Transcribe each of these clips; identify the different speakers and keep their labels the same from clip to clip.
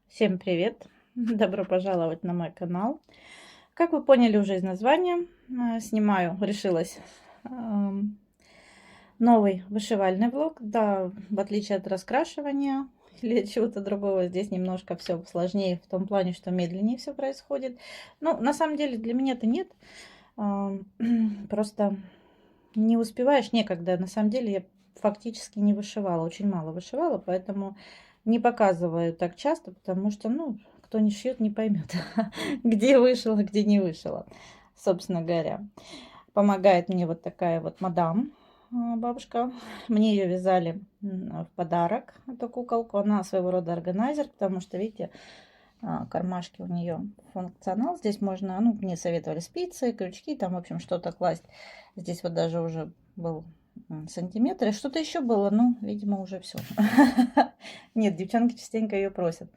Speaker 1: Всем привет! Добро пожаловать на мой канал. Как вы поняли уже из названия, решилась новый вышивальный влог. Да, в отличие от раскрашивания или чего-то другого, здесь немножко все сложнее в том плане, что медленнее все происходит. Ну, на самом деле для меня это нет. Просто не успеваешь, некогда. На самом деле я фактически не вышивала, очень мало вышивала, поэтому не показываю так часто, потому что, ну, кто не шьет, не поймет, где вышила, где не вышила, собственно говоря. Помогает мне вот такая вот мадам, бабушка. Мне ее вязали в подарок, эту куколку. Она своего рода органайзер, потому что, видите, кармашки у нее функционал. Здесь можно, ну, мне советовали спицы, крючки, там, в общем, что-то класть. Здесь вот даже уже был сантиметр. И что-то еще было, ну, видимо, уже все. Нет, девчонки частенько ее просят.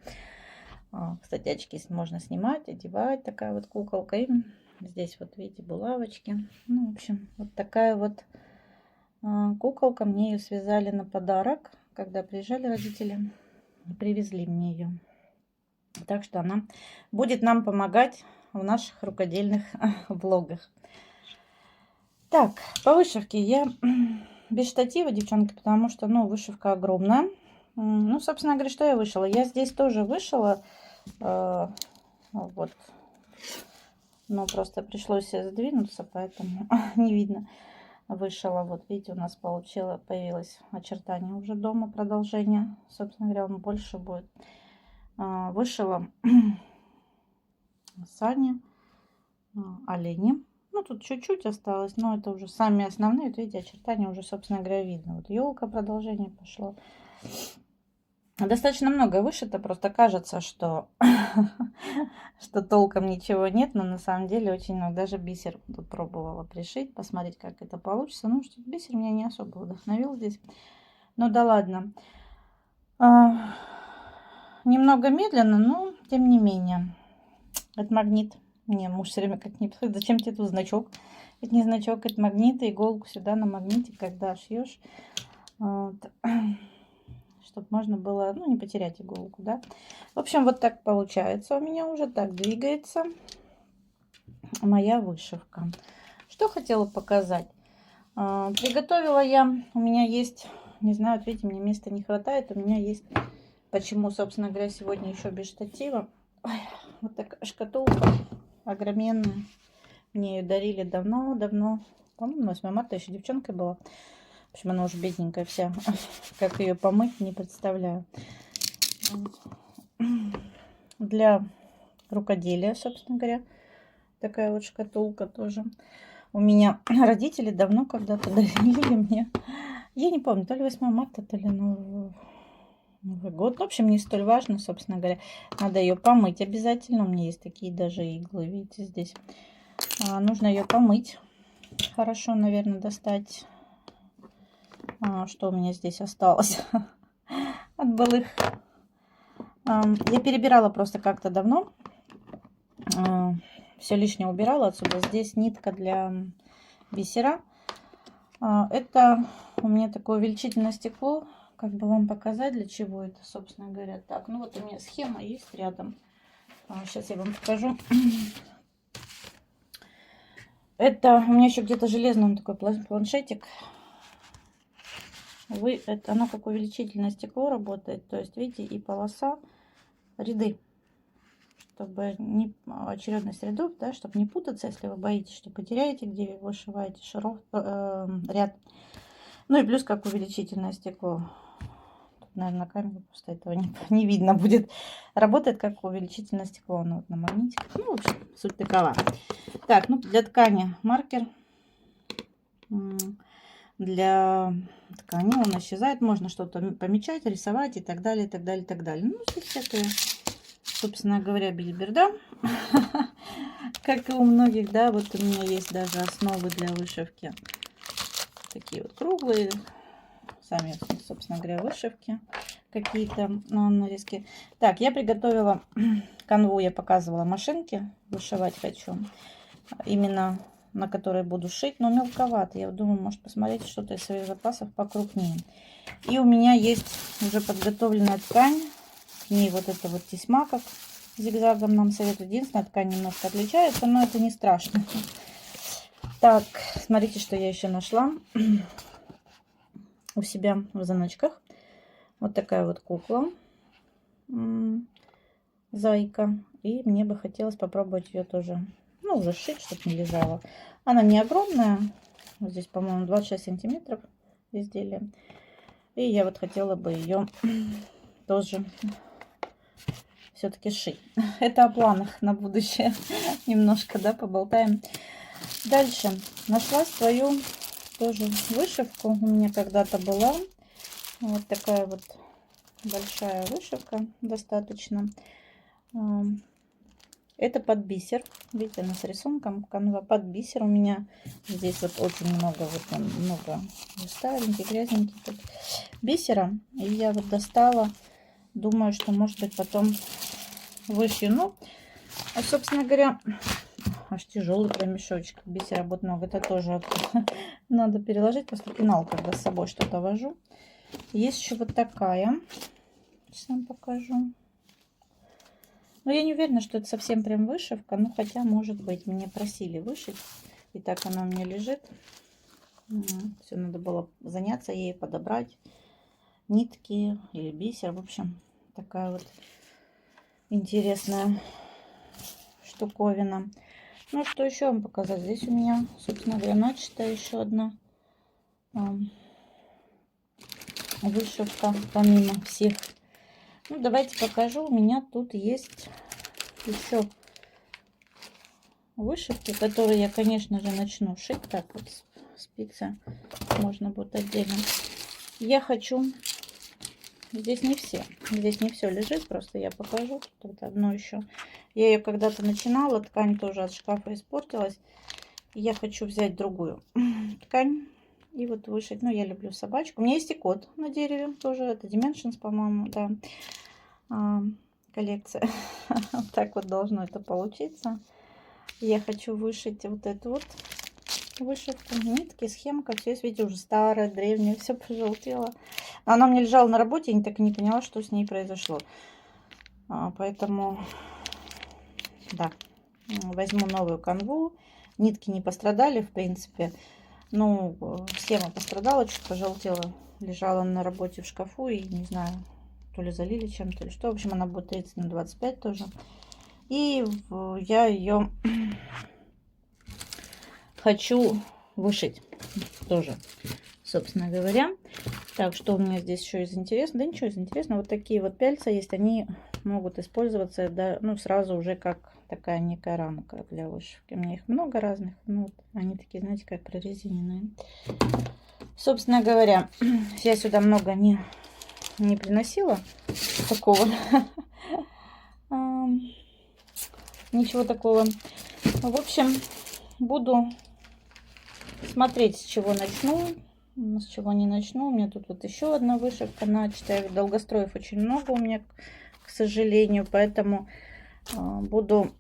Speaker 1: Кстати, очки можно снимать, одевать. Такая вот куколка. И здесь вот, видите, булавочки. Ну, в общем, вот такая вот куколка. Мне ее связали на подарок, когда приезжали родители. Привезли мне ее. Так что она будет нам помогать в наших рукодельных влогах. Так, по вышивке я без штатива, девчонки, потому что, ну, вышивка огромная. Ну, собственно говоря, что я вышила? Я здесь тоже вышила. Вот. Но просто пришлось сдвинуться, поэтому не видно. Вышила. Вот, видите, у нас появилось очертание уже дома, продолжение. Собственно говоря, он больше будет. Вышила сани, олени. Ну, тут чуть-чуть осталось, но это уже сами основные. Вот видите, очертания уже, собственно говоря, видно. Вот елка, продолжение пошло. Достаточно много вышито, просто кажется, что, что толком ничего нет, но на самом деле очень много. Даже бисер тут пробовала пришить, посмотреть, как это получится. Ну, что бисер меня не особо вдохновил здесь. Ну да ладно. Немного медленно, но тем не менее. Это магнит. Мне муж все время как не подходит. Зачем тебе тут значок? Это не значок, это магнит. И иголку сюда на магните, когда шьешь. Вот. Чтобы можно было, ну, не потерять иголку, да. В общем, вот так получается. У меня уже так двигается моя вышивка. Что хотела показать? Приготовила я, у меня есть, не знаю, вот видите, мне места не хватает. У меня есть, почему, собственно говоря, сегодня еще без штатива. Ой, вот такая шкатулка огроменная. Мне ее дарили давно-давно. По-моему, 8 марта еще девчонкой была. В общем, она уже бедненькая вся. Как ее помыть, не представляю. Для рукоделия, собственно говоря. Такая вот шкатулка тоже. У меня родители давно когда-то дарили мне. Я не помню, то ли 8 марта, то ли Новый год. В общем, не столь важно, собственно говоря. Надо ее помыть обязательно. У меня есть такие даже иглы, видите, здесь. Нужно ее помыть. Хорошо, наверное, достать. Что у меня здесь осталось от былых. Я перебирала просто как-то давно. Все лишнее убирала отсюда. Здесь нитка для бисера. Это у меня такое увеличительное стекло. Как бы вам показать, для чего это, собственно говоря. Так, ну вот у меня схема есть рядом. Сейчас я вам покажу. Это у меня еще где-то железный такой планшетик. Это оно как увеличительное стекло работает. То есть, видите, и полоса, ряды. Чтобы не очередность рядов, да, чтобы не путаться, если вы боитесь, что потеряете, где вы вышиваете ряд. Ну и плюс как увеличительное стекло. Тут, наверное, на камеру просто этого не видно будет. Работает как увеличительное стекло. Оно вот на магните. Ну, в общем, суть такова. Так, ну для ткани маркер. Для ткани он исчезает. Можно что-то помечать, рисовать и так далее, и так далее, и так далее. Ну, здесь всякое, собственно говоря, бильберда. Как и у многих, да, вот у меня есть даже основы для вышивки. Такие вот круглые. Сами, собственно говоря, вышивки. Какие-то нарезки. Так, я приготовила канву, я показывала машинки. Вышивать хочу. Именно на которой буду шить, но мелковато. Я думаю, может посмотреть что-то из своих запасов покрупнее. И у меня есть уже подготовленная ткань. к ней вот эта вот тесьма, как зигзагом нам советуют. Единственное, ткань немножко отличается, но это не страшно. Так, смотрите, что я еще нашла у себя в заночках. Вот такая вот кукла. Зайка. И мне бы хотелось попробовать ее тоже, ну, уже сшить, чтобы не лежала. Она не огромная. Вот здесь, по-моему, 26 сантиметров изделие. И я вот хотела бы ее тоже все-таки сшить. Это о планах на будущее. Немножко, да, поболтаем. Дальше. Нашла свою тоже вышивку. У меня когда-то была. Вот такая вот большая вышивка достаточно. Это под бисер. Видите, она с рисунком канва под бисер. У меня здесь вот очень много, вот много старенький, грязненький тут бисера. И я вот достала. Думаю, что может быть потом вышью. Ну, собственно говоря, аж тяжелый прям мешочек. Бисера будет много. Это тоже надо переложить. Просто пенал, когда с собой что-то вожу. Есть еще вот такая. Сейчас вам покажу. Но я не уверена, что это совсем прям вышивка. Ну, хотя, может быть, мне просили вышить. И так она у меня лежит. Все, надо было заняться ей, подобрать нитки или бисер. В общем, такая вот интересная штуковина. Ну, что еще вам показать? Здесь у меня, собственно говоря, начатая еще одна вышивка, помимо всех. Ну, давайте покажу. У меня тут есть еще вышивки, которые я, конечно же, начну шить. Так вот, спицы можно будет отдельно. Я хочу... Здесь не все. Здесь не все лежит, просто я покажу. Тут одно еще. Я ее когда-то начинала, ткань тоже от шкафа испортилась. Я хочу взять другую ткань и вот вышить. Ну, я люблю собачку. У меня есть и кот на дереве тоже. Это Dimensions, по-моему, да. Коллекция. Вот так вот должно это получиться. Я хочу вышить вот эту вот вышивку. Нитки, схемка. Все, видите, уже старая, древняя, все пожелтело. Она у меня лежала на работе, я так и не поняла, что с ней произошло. Поэтому, да, возьму новую канву. Нитки не пострадали, в принципе. Ну, схема пострадала, чуть пожелтела. Лежала на работе в шкафу и, не знаю, то ли залили чем-то, или что. В общем, она будет 30 на 25 тоже. И я ее хочу вышить тоже, собственно говоря. Так, что у меня здесь еще из интересного? Да ничего из интересного. Вот такие вот пяльца есть. Они могут использоваться, да, ну, сразу уже как такая некая рамка для вышивки. У меня их много разных. Ну, вот они такие, знаете, как прорезиненные. Собственно говоря, я сюда много не приносила такого. Ничего такого. В общем, буду смотреть, с чего начну, с чего не начну. У меня тут вот еще одна вышивка начатая. Долгостроев очень много у меня, к сожалению, поэтому буду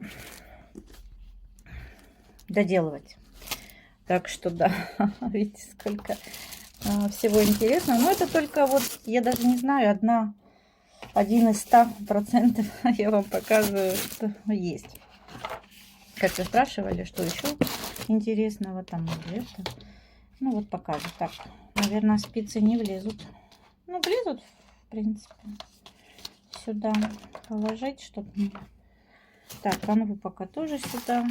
Speaker 1: доделывать. Так что да, видите, сколько всего интересного. Но это только вот, я даже не знаю, один из 100% я вам показываю, что есть. Как вы спрашивали, что еще интересного там или это. Ну вот покажу. Так, наверное, спицы не влезут. Ну, влезут, в принципе. Сюда положить, чтобы... Так, канву пока тоже сюда.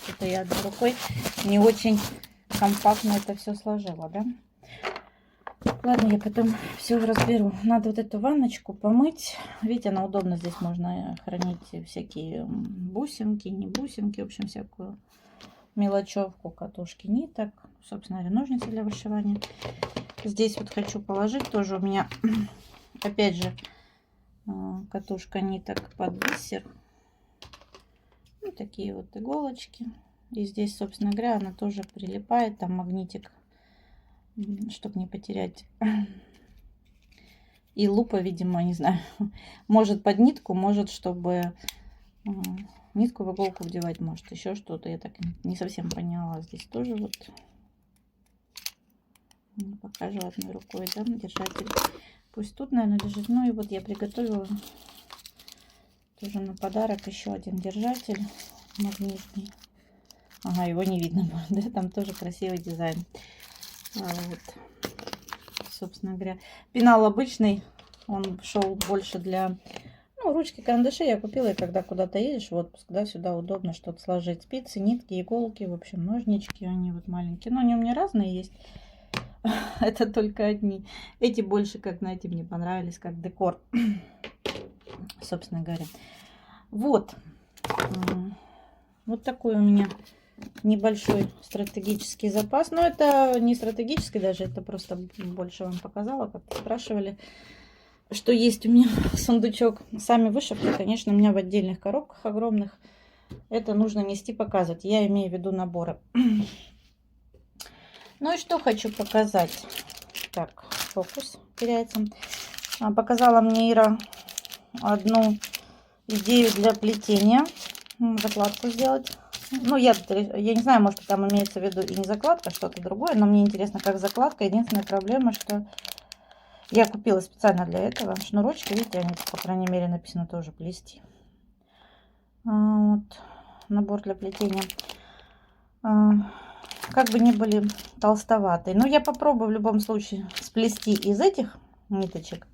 Speaker 1: Что-то я одной рукой не очень компактно это все сложила, да? Ладно, я потом все разберу. Надо вот эту ванночку помыть. Видите, она удобно. Здесь можно хранить всякие бусинки, не бусинки. В общем, всякую мелочевку, катушки ниток. Собственно говоря, ножницы для вышивания. Здесь вот хочу положить тоже у меня, опять же, катушка ниток под бисер. Вот такие вот иголочки. И здесь, собственно говоря, она тоже прилипает. Там магнитик, чтобы не потерять. И лупа, видимо, не знаю, может под нитку, может, чтобы нитку в иголку вдевать, может еще что-то. Я так не совсем поняла. Здесь тоже вот покажу одной рукой, да, держатель. Пусть тут, наверное, лежит. Ну и вот я приготовила тоже на подарок еще один держатель магнитный. Ага, его не видно будет, да? Там тоже красивый дизайн. Вот. Собственно говоря, пенал обычный. Он шел больше для... Ну, ручки, карандаши я купила, и когда куда-то едешь в отпуск, да, сюда удобно что-то сложить. Спицы, нитки, иголки, в общем, ножнички, они вот маленькие. Но они у меня разные есть. Это только одни. Эти больше, как, знаете, мне понравились, как декор, собственно говоря. Вот. Вот такой у меня небольшой стратегический запас. Но это не стратегический даже, это просто больше вам показала, как спрашивали, что есть у меня сундучок. Сами вышивки, конечно, у меня в отдельных коробках огромных. Это нужно нести, показывать. Я имею в виду наборы. Ну и что хочу показать. Так, фокус теряется. Показала мне Ира одну идею для плетения. Закладку сделать. Ну, я не знаю, может, там имеется в виду и не закладка, что-то другое. Но мне интересно, как закладка. Единственная проблема, что я купила специально для этого шнурочки. Видите, они, по крайней мере, написано тоже плести. Вот. Набор для плетения. Как бы ни были толстоватые. Но я попробую в любом случае сплести из этих ниточек.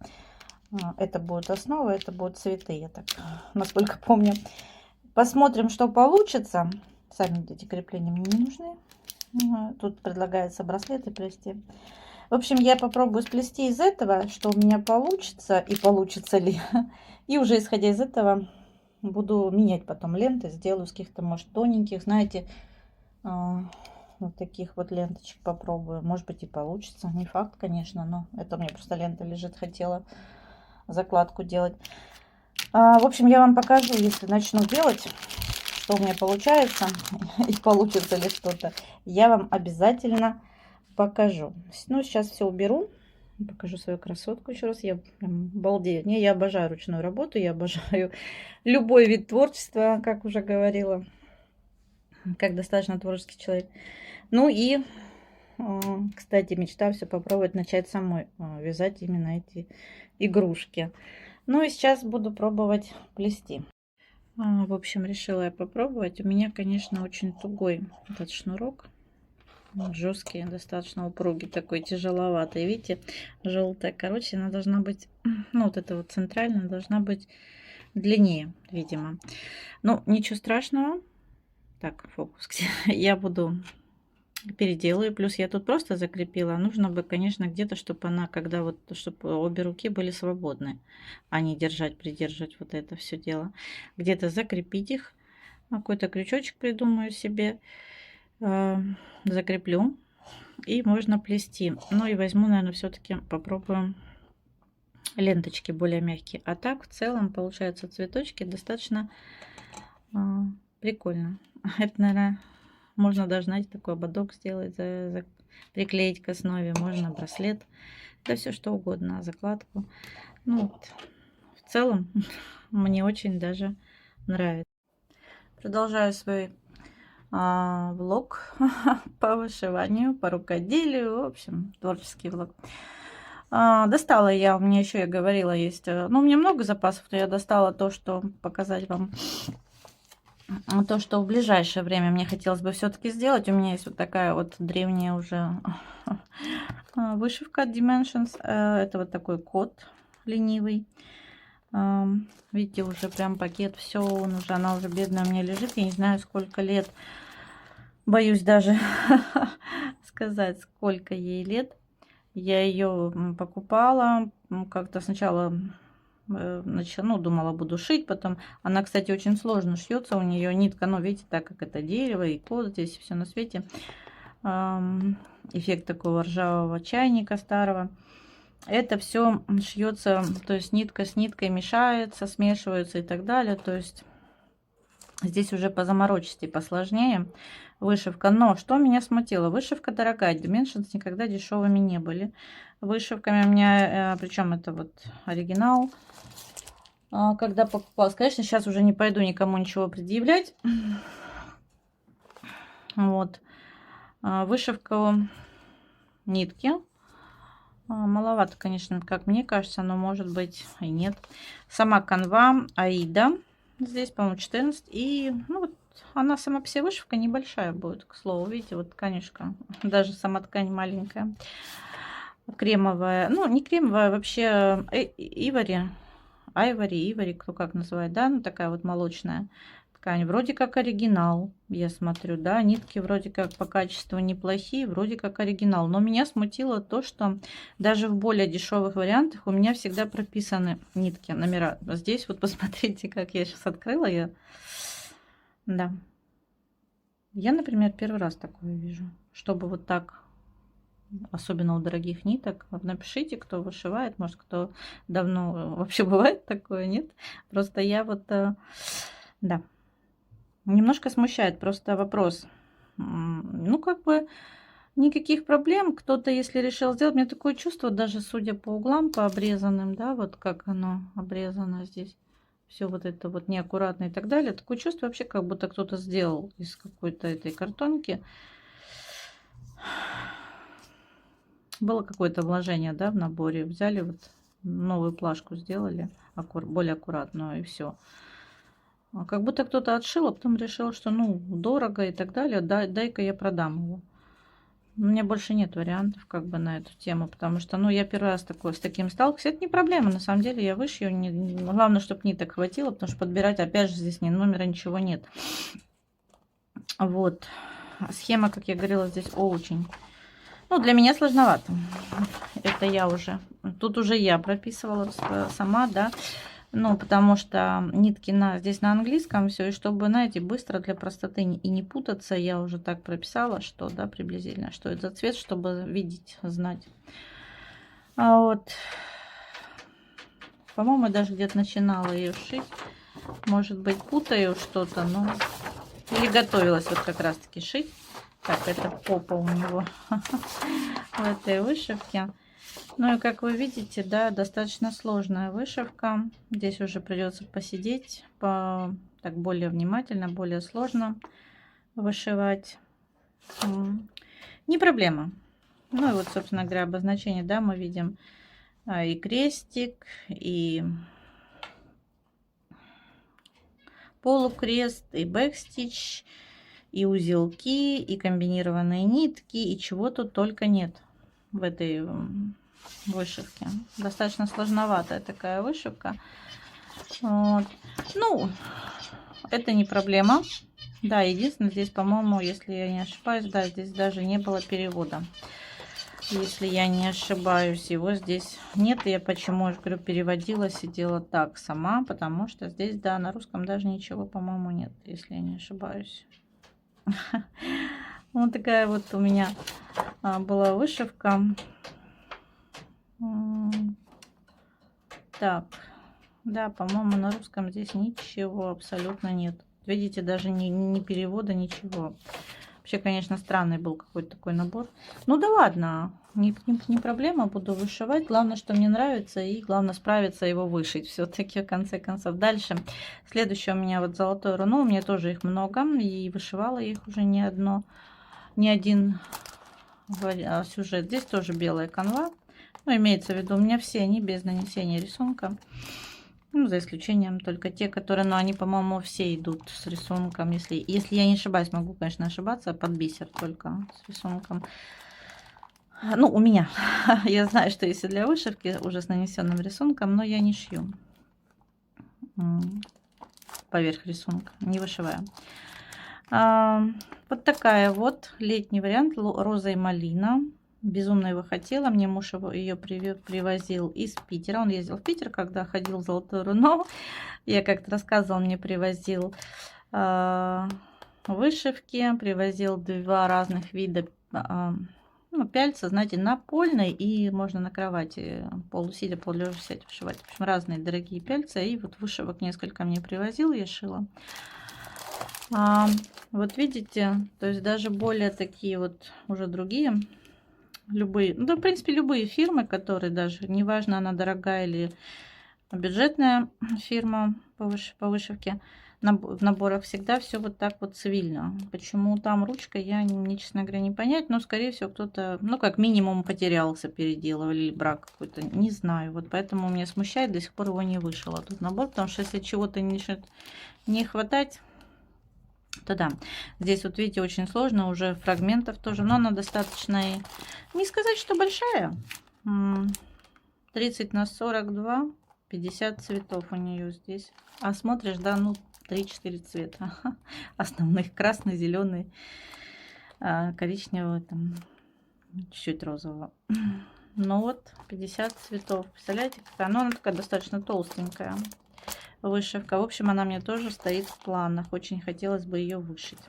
Speaker 1: Это будет основа, это будут цветы, я так, насколько помню. Посмотрим, что получится. Сами эти крепления мне не нужны. Тут предлагается браслеты плести. В общем, я попробую сплести из этого, что у меня получится и получится ли. И уже исходя из этого буду менять потом ленты. Сделаю с каких-то, может, тоненьких, знаете, вот таких вот ленточек попробую. Может быть и получится. Не факт, конечно, но это у меня просто лента лежит. Хотела закладку делать. В общем, я вам покажу, если начну делать, что у меня получается и получится ли что-то. Я вам обязательно покажу. Ну, сейчас все уберу. Покажу свою красотку еще раз. Я прям балдею. Я обожаю ручную работу. Я обожаю любой вид творчества, как уже говорила. Как достаточно творческий человек. Ну и, кстати, мечта все попробовать начать самой вязать именно эти игрушки. Ну и сейчас буду пробовать плести. В общем, решила я попробовать. У меня, конечно, очень тугой этот шнурок. Жесткий, достаточно упругий, такой тяжеловатый. Видите, желтая. Короче, она должна быть, ну вот эта вот центральная должна быть длиннее, видимо. Ну, ничего страшного. Так, фокус. Я буду переделаю. Плюс я тут просто закрепила. Нужно бы, конечно, где-то, чтобы она, когда вот, чтобы обе руки были свободны, а не держать, придерживать вот это все дело. Где-то закрепить их. Какой-то крючочек придумаю себе. Закреплю. И можно плести. Ну и возьму, наверное, все-таки попробую ленточки более мягкие. А так, в целом, получаются цветочки достаточно прикольно. Это, наверное, можно даже, знаете, такой ободок сделать, приклеить к основе. Можно браслет. Да все что угодно. Закладку. Ну, вот. В целом, мне очень даже нравится. Продолжаю свой влог по вышиванию, по рукоделию. В общем, творческий влог. Достала я, у меня еще, я говорила, есть... Ну, у меня много запасов, но я достала то, что показать вам. То, что в ближайшее время мне хотелось бы все-таки сделать. У меня есть вот такая вот древняя уже вышивка от Dimensions. Это вот такой кот ленивый. Видите, уже прям пакет, все, она уже бедная у меня лежит. Я не знаю, сколько лет. Боюсь даже сказать, сколько ей лет. Я ее покупала. Как-то сначала думала, буду шить. Потом она, кстати, очень сложно шьется. У нее нитка, ну, видите, так как это дерево и кот, здесь все на свете. Эффект такого ржавого чайника старого. Это все шьется, то есть нитка с ниткой мешается, смешиваются и так далее. То есть здесь уже позаморочистее, посложнее вышивка. Но что меня смутило? Вышивка дорогая. Dimensions никогда дешевыми не были. Вышивками у меня, причем это вот оригинал. Когда покупалась, конечно, сейчас уже не пойду никому ничего предъявлять. Вот. Вышивка нитки. Маловато, конечно, как мне кажется, но может быть и нет. Сама канва Аида. Здесь, по-моему, 14. И, ну, вот она сама по себе вышивка небольшая будет, к слову. Видите, вот тканюшка. Даже сама ткань маленькая. Кремовая. Ну, не кремовая, вообще ивори. Ивори, кто как называет, да? Ну, такая вот молочная ткань. Вроде как оригинал, я смотрю, да. Нитки вроде как по качеству неплохие, вроде как оригинал. Но меня смутило то, что даже в более дешевых вариантах у меня всегда прописаны нитки, номера. Здесь вот посмотрите, как я сейчас открыла. Да. Я, например, первый раз такое вижу. Чтобы вот так, особенно у дорогих ниток. Вот напишите, кто вышивает, может, кто давно вообще бывает такое, нет? Просто я вот, да, немножко смущает просто вопрос. Ну, как бы никаких проблем. Кто-то, если решил сделать, у меня такое чувство, даже судя по углам, по обрезанным, да, вот как оно обрезано здесь, все вот это вот неаккуратно и так далее. Такое чувство вообще, как будто кто-то сделал из какой-то этой картонки. Было какое-то вложение, да, в наборе. Взяли вот новую плашку, сделали более аккуратную, и все. Как будто кто-то отшил, а потом решил, что ну дорого и так далее, дай-ка я продам его. У меня больше нет вариантов как бы на эту тему, потому что, ну, я первый раз с таким сталкиваюсь. Это не проблема, на самом деле, я вышью. Главное, чтобы ниток хватило, потому что подбирать, опять же, здесь ни номера, ничего нет. Вот. Схема, как я говорила, здесь очень... Ну, для меня сложновато. Это я уже... Тут уже я прописывала сама, да. Ну, потому что нитки здесь на английском все, и чтобы, знаете, быстро для простоты и не путаться, я уже так прописала, что, да, приблизительно, что это за цвет, чтобы видеть, знать. Вот. По-моему, даже где-то начинала ее шить. Может быть, путаю что-то, но... Или готовилась вот как раз-таки шить. Так, это попа у него в этой вышивке. Ну и как вы видите, да, достаточно сложная вышивка. Здесь уже придется посидеть, так более внимательно, более сложно вышивать. Не проблема. Ну и вот, собственно говоря, обозначение, да, мы видим и крестик, и полукрест, и бэкстич, и узелки, и комбинированные нитки, и чего тут только нет в этой вышивке. Достаточно сложноватая такая вышивка. Вот. Ну, это не проблема. Да, единственное, здесь, по-моему, если я не ошибаюсь, да, здесь даже не было перевода. Если я не ошибаюсь, его здесь нет. Я почему, я говорю, переводила, сидела так сама, потому что здесь, да, на русском даже ничего, по-моему, нет, если я не ошибаюсь. Вот такая вот у меня была вышивка. Так, да, по-моему, на русском здесь ничего абсолютно нет. Видите, даже ни перевода, ничего. Вообще, конечно, странный был какой-то такой набор. Ну да ладно, не проблема, буду вышивать. Главное, что мне нравится, и главное справиться его вышить все-таки, в конце концов. Дальше, следующее у меня вот золотое руно. У меня тоже их много, и вышивала их уже не один сюжет. Здесь тоже белая канва. Ну, имеется в виду, у меня все они без нанесения рисунка. Ну, за исключением только те, которые, ну, они, по-моему, все идут с рисунком. Если я не ошибаюсь, могу, конечно, ошибаться, под бисер только с рисунком. Ну, у меня. Я знаю, что если для вышивки уже с нанесенным рисунком, но я не шью поверх рисунка, не вышиваю. Вот такая вот летний вариант, роза и малина. Безумно его хотела. Мне муж ее привозил из Питера. Он ездил в Питер, когда ходил в Золотое руно. Я как-то рассказывала, мне привозил вышивки, привозил 2 разных вида пяльца, знаете, напольный и можно на кровати полусидя, полулежа сидеть вышивать. В общем, разные дорогие пяльца. И вот вышивок несколько мне привозил, я шила. Вот видите, то есть даже более такие вот уже другие, любые, ну да, в принципе, любые фирмы, которые даже, неважно, она дорогая или бюджетная фирма по вышивке, В наборах всегда все вот так вот цивильно. Почему там ручка, я, мне, честно говоря, не понять. Но, скорее всего, кто-то, ну, как минимум, потерялся, переделывали, или брак какой-то. Не знаю. Вот поэтому меня смущает, до сих пор его не вышел тут набор. Потому что если чего-то начнет не хватать, то да. Здесь вот, видите, очень сложно. Уже фрагментов тоже. Но она достаточно, не сказать, что большая. 30 на 42. 50 цветов у нее здесь. А смотришь, да, ну, 3-4 цвета основных: красный, зеленый, коричневый, там чуть-чуть розового. Ну вот 50 цветов, представляете, какая? Ну, она такая достаточно толстенькая вышивка. В общем, она мне тоже стоит в планах, очень хотелось бы ее вышить.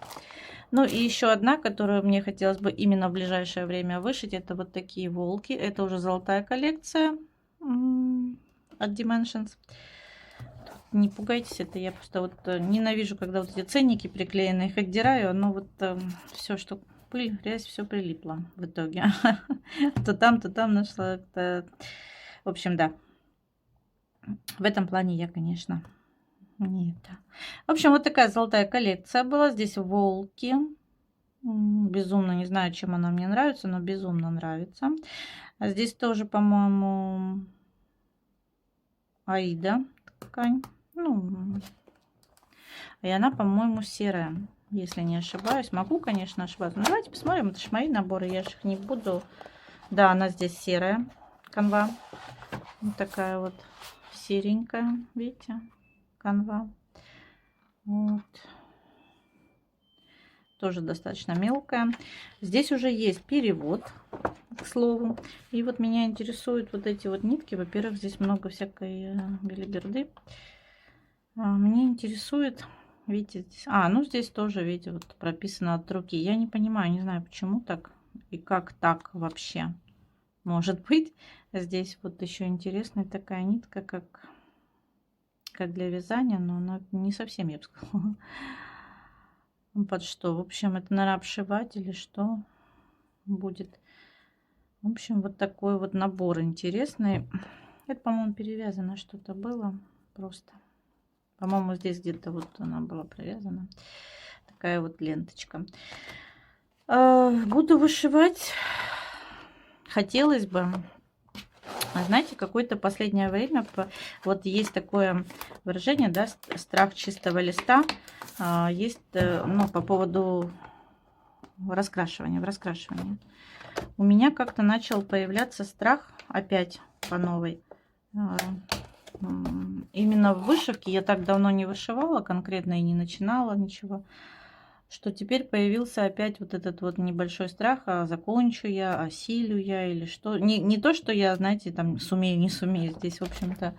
Speaker 1: Ну и еще одна, которую мне хотелось бы именно в ближайшее время вышить, это вот такие волки. Это уже золотая коллекция от Dimensions. Не пугайтесь, это я просто вот ненавижу, когда вот эти ценники приклеены, их отдираю, но вот все, что пыль, грязь, все прилипло в итоге. То там нашла. В общем, да. В этом плане я, конечно, не это. В общем, вот такая золотая коллекция была. Здесь волки. Безумно не знаю, чем она мне нравится, но безумно нравится. А здесь тоже, по-моему, Аида ткань. Ну, и она, по-моему, серая, если не ошибаюсь. Могу, конечно, ошибаться. Но давайте посмотрим. Это же мои наборы, я же их не буду. Да, она здесь серая канва. Вот такая вот серенькая, видите, канва. Вот. Тоже достаточно мелкая. Здесь уже есть перевод, к слову. И вот меня интересуют вот эти вот нитки. Во-первых, здесь много всякой белиберды. Меня интересует, видите, здесь, ну здесь тоже, видите, вот прописано от руки. Я не понимаю, не знаю, почему так и как так вообще может быть. Здесь вот еще интересная такая нитка, как для вязания, но она не совсем, я бы сказала. Под что? В общем, это, наверное, обшивать или что будет. В общем, вот такой вот набор интересный. Это, по-моему, перевязано что-то было просто. По-моему, здесь где-то вот она была провязана. Такая вот ленточка. Буду вышивать. Хотелось бы. Знаете, какое-то последнее время вот есть такое выражение, да, страх чистого листа. Есть, ну, по поводу раскрашивания, в раскрашивании. У меня как-то начал появляться страх опять по новой. Именно в вышивке я так давно не вышивала конкретно и не начинала ничего, что теперь появился опять вот этот вот небольшой страх: а закончу я, осилю я или что. Не то, что я, знаете, там сумею, не сумею. Здесь, в общем-то,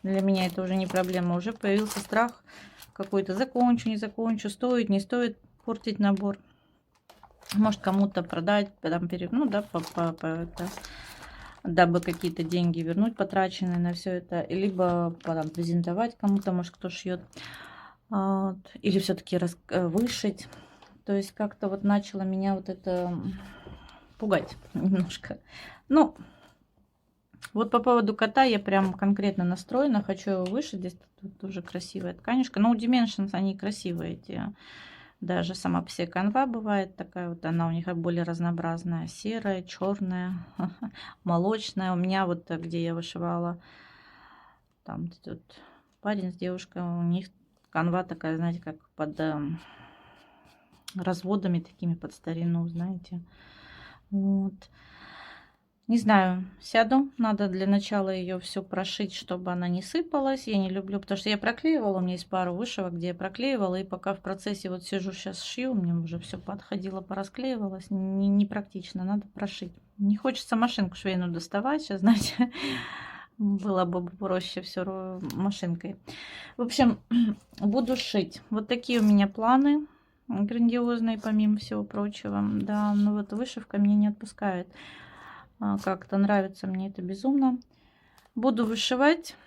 Speaker 1: для меня это уже не проблема. Уже появился страх какой-то: закончу, не закончу, стоит, не стоит портить набор. Может, кому-то продать, там, ну да, дабы какие-то деньги вернуть, потраченные на все это, либо там презентовать кому-то, может, кто шьет, или все-таки вышить. То есть как-то вот начало меня вот это пугать немножко. Ну, вот по поводу кота я прям конкретно настроена, хочу его вышить. Здесь тут тоже красивая тканюшка. Но у Dimensions они красивые эти. Даже сама по себе канва бывает такая вот, она у них более разнообразная: серая, черная, молочная. У меня вот где я вышивала, там тут парень с девушкой, у них канва такая, знаете, как под разводами такими, под старину, знаете. Вот. Не знаю, сяду, надо для начала ее все прошить, чтобы она не сыпалась. Я не люблю, потому что я проклеивала, у меня есть пару вышивок, где я проклеивала, и пока в процессе вот сижу сейчас шью, мне уже все подходило, порасклеивалось, непрактично, надо прошить. Не хочется машинку швейную доставать сейчас, знаете, было бы проще все машинкой. В общем, буду шить. Вот такие у меня планы грандиозные, помимо всего прочего. Да, но вот вышивка меня не отпускает. Как-то нравится мне это безумно. Буду вышивать.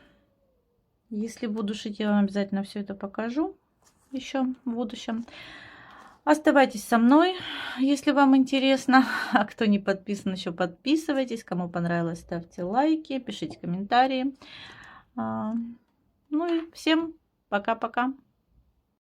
Speaker 1: Если буду шить, я вам обязательно все это покажу еще в будущем. Оставайтесь со мной, если вам интересно. А кто не подписан, еще подписывайтесь. Кому понравилось, ставьте лайки, пишите комментарии. Ну и всем пока-пока.